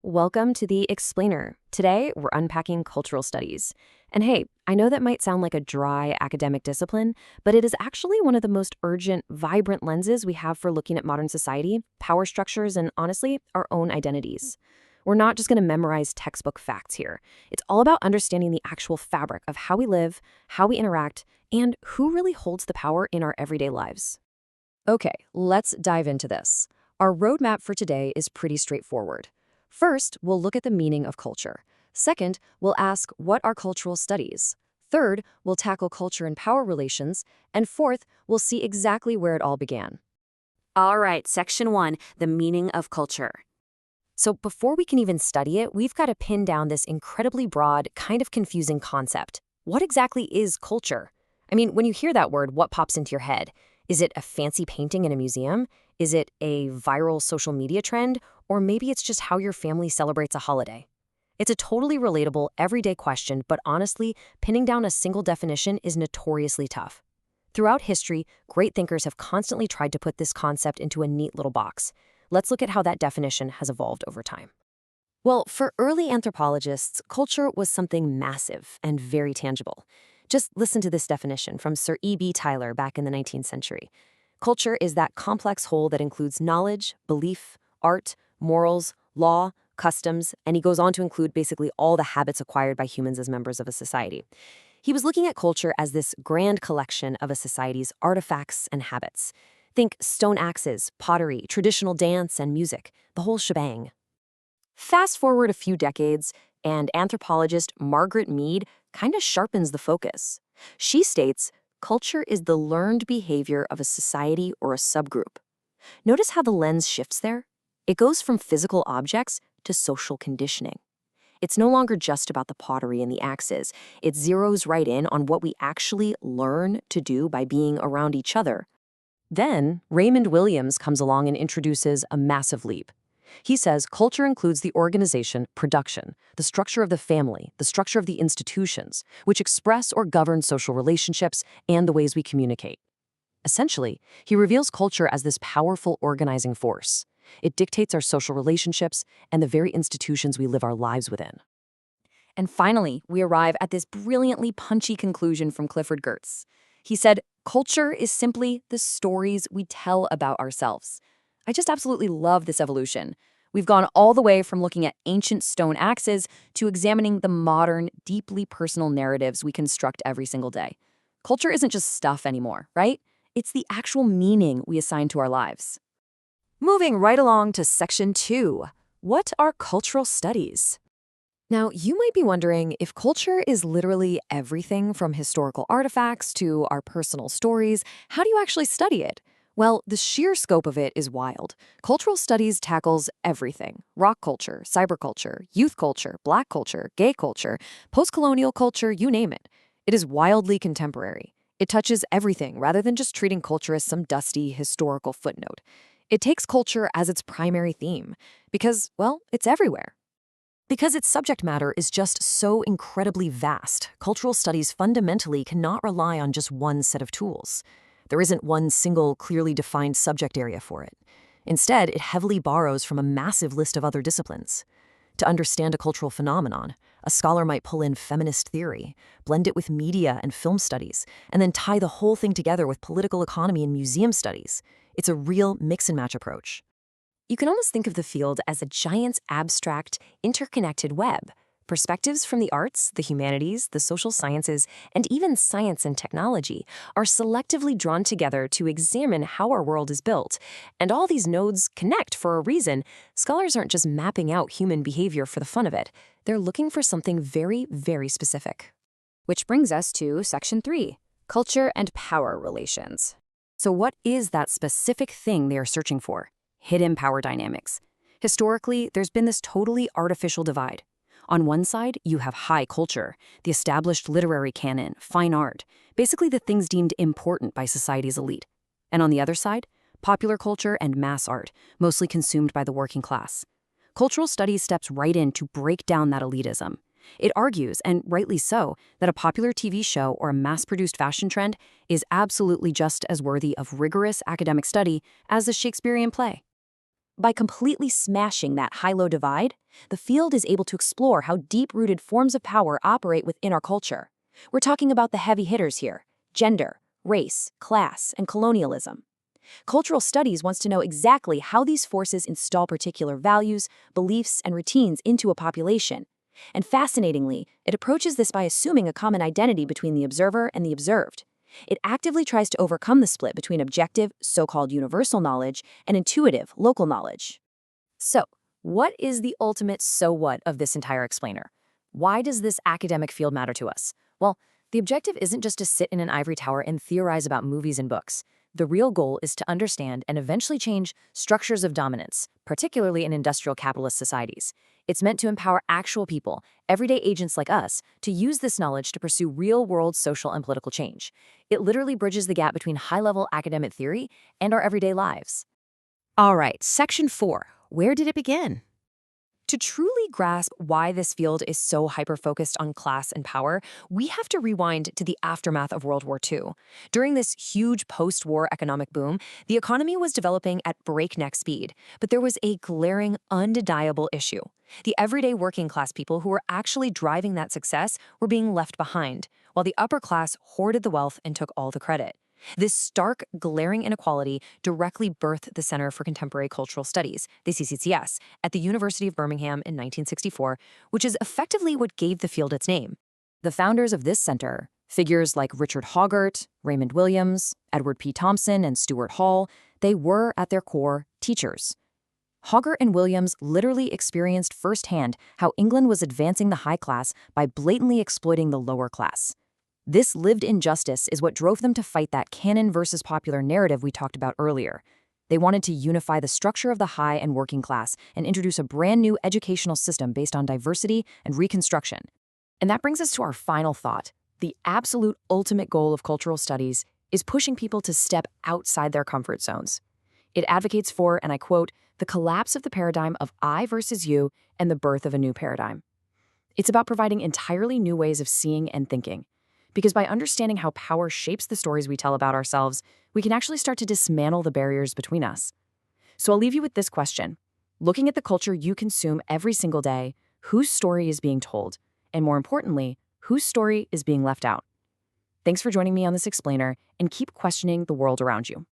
Welcome to The Explainer. Today, we're unpacking cultural studies. And hey, I know that might sound like a dry academic discipline, but it is actually one of the most urgent, vibrant lenses we have for looking at modern society, power structures, and honestly, our own identities. We're not just going to memorize textbook facts here. It's all about understanding the actual fabric of how we live, how we interact, and who really holds the power in our everyday lives. Okay, let's dive into this. Our roadmap for today is pretty straightforward. First, we'll look at the meaning of culture. Second, we'll ask what are cultural studies. Third, we'll tackle culture and power relations. And fourth, we'll see exactly where it all began. All right, section 1, the meaning of culture. So before we can even study it, we've got to pin down this incredibly broad, kind of confusing concept. What exactly is culture? I mean, when you hear that word, what pops into your head? Is it a fancy painting in a museum? Is it a viral social media trend? Or maybe it's just how your family celebrates a holiday. It's a totally relatable, everyday question, but honestly, pinning down a single definition is notoriously tough. Throughout history, great thinkers have constantly tried to put this concept into a neat little box. Let's look at how that definition has evolved over time. Well, for early anthropologists, culture was something massive and very tangible. Just listen to this definition from Sir E.B. Tyler back in the 19th century. Culture is that complex whole that includes knowledge, belief, art, morals, law, customs, and he goes on to include basically all the habits acquired by humans as members of a society. He was looking at culture as this grand collection of a society's artifacts and habits. Think stone axes, pottery, traditional dance, and music, the whole shebang. Fast forward a few decades, and anthropologist Margaret Mead kind of sharpens the focus. She states, culture is the learned behavior of a society or a subgroup. Notice how the lens shifts there? It goes from physical objects to social conditioning. It's no longer just about the pottery and the axes. It zeroes right in on what we actually learn to do by being around each other. Then, Raymond Williams comes along and introduces a massive leap. He says culture includes the organization, production, the structure of the family, the structure of the institutions, which express or govern social relationships and the ways we communicate. Essentially, he reveals culture as this powerful organizing force. It dictates our social relationships and the very institutions we live our lives within. And finally, we arrive at this brilliantly punchy conclusion from Clifford Geertz. He said, culture is simply the stories we tell about ourselves. I just absolutely love this evolution. We've gone all the way from looking at ancient stone axes to examining the modern, deeply personal narratives we construct every single day. Culture isn't just stuff anymore, right? It's the actual meaning we assign to our lives. Moving right along to section 2. What are cultural studies? Now, you might be wondering if culture is literally everything from historical artifacts to our personal stories, how do you actually study it? Well, the sheer scope of it is wild. Cultural studies tackles everything: rock culture, cyberculture, youth culture, black culture, gay culture, post-colonial culture, you name it. It is wildly contemporary. It touches everything rather than just treating culture as some dusty historical footnote. It takes culture as its primary theme because, well, it's everywhere. Because its subject matter is just so incredibly vast, cultural studies fundamentally cannot rely on just one set of tools. There isn't one single, clearly defined subject area for it. Instead, it heavily borrows from a massive list of other disciplines. To understand a cultural phenomenon, a scholar might pull in feminist theory, blend it with media and film studies, and then tie the whole thing together with political economy and museum studies. It's a real mix-and-match approach. You can almost think of the field as a giant, abstract, interconnected web. Perspectives from the arts, the humanities, the social sciences, and even science and technology are selectively drawn together to examine how our world is built. And all these nodes connect for a reason. Scholars aren't just mapping out human behavior for the fun of it. They're looking for something very, very specific. Which brings us to section 3, culture and power relations. So what is that specific thing they are searching for? Hidden power dynamics. Historically, there's been this totally artificial divide. On one side, you have high culture, the established literary canon, fine art, basically the things deemed important by society's elite. And on the other side, popular culture and mass art, mostly consumed by the working class. Cultural studies steps right in to break down that elitism. It argues, and rightly so, that a popular TV show or a mass-produced fashion trend is absolutely just as worthy of rigorous academic study as a Shakespearean play. By completely smashing that high-low divide, the field is able to explore how deep-rooted forms of power operate within our culture. We're talking about the heavy hitters here: gender, race, class, and colonialism. Cultural studies wants to know exactly how these forces install particular values, beliefs, and routines into a population. And fascinatingly, it approaches this by assuming a common identity between the observer and the observed. It actively tries to overcome the split between objective, so-called universal knowledge, and intuitive, local knowledge. So, what is the ultimate so what of this entire explainer? Why does this academic field matter to us? Well, the objective isn't just to sit in an ivory tower and theorize about movies and books. The real goal is to understand and eventually change structures of dominance, particularly in industrial capitalist societies. It's meant to empower actual people, everyday agents like us, to use this knowledge to pursue real-world social and political change. It literally bridges the gap between high-level academic theory and our everyday lives. All right, Section 4. Where did it begin? To truly grasp why this field is so hyper-focused on class and power, we have to rewind to the aftermath of World War II. During this huge post-war economic boom, the economy was developing at breakneck speed, but there was a glaring, undeniable issue. The everyday working class people who were actually driving that success were being left behind, while the upper class hoarded the wealth and took all the credit. This stark, glaring inequality directly birthed the Center for Contemporary Cultural Studies, the CCCS, at the University of Birmingham in 1964, which is effectively what gave the field its name. The founders of this center, figures like Richard Hoggart, Raymond Williams, Edward P. Thompson, and Stuart Hall, they were, at their core, teachers. Hoggart and Williams literally experienced firsthand how England was advancing the high class by blatantly exploiting the lower class. This lived injustice is what drove them to fight that canon versus popular narrative we talked about earlier. They wanted to unify the structure of the high and working class and introduce a brand new educational system based on diversity and reconstruction. And that brings us to our final thought. The absolute ultimate goal of cultural studies is pushing people to step outside their comfort zones. It advocates for, and I quote, the collapse of the paradigm of I versus you and the birth of a new paradigm. It's about providing entirely new ways of seeing and thinking. Because by understanding how power shapes the stories we tell about ourselves, we can actually start to dismantle the barriers between us. So I'll leave you with this question. Looking at the culture you consume every single day, whose story is being told? And more importantly, whose story is being left out? Thanks for joining me on this explainer, and keep questioning the world around you.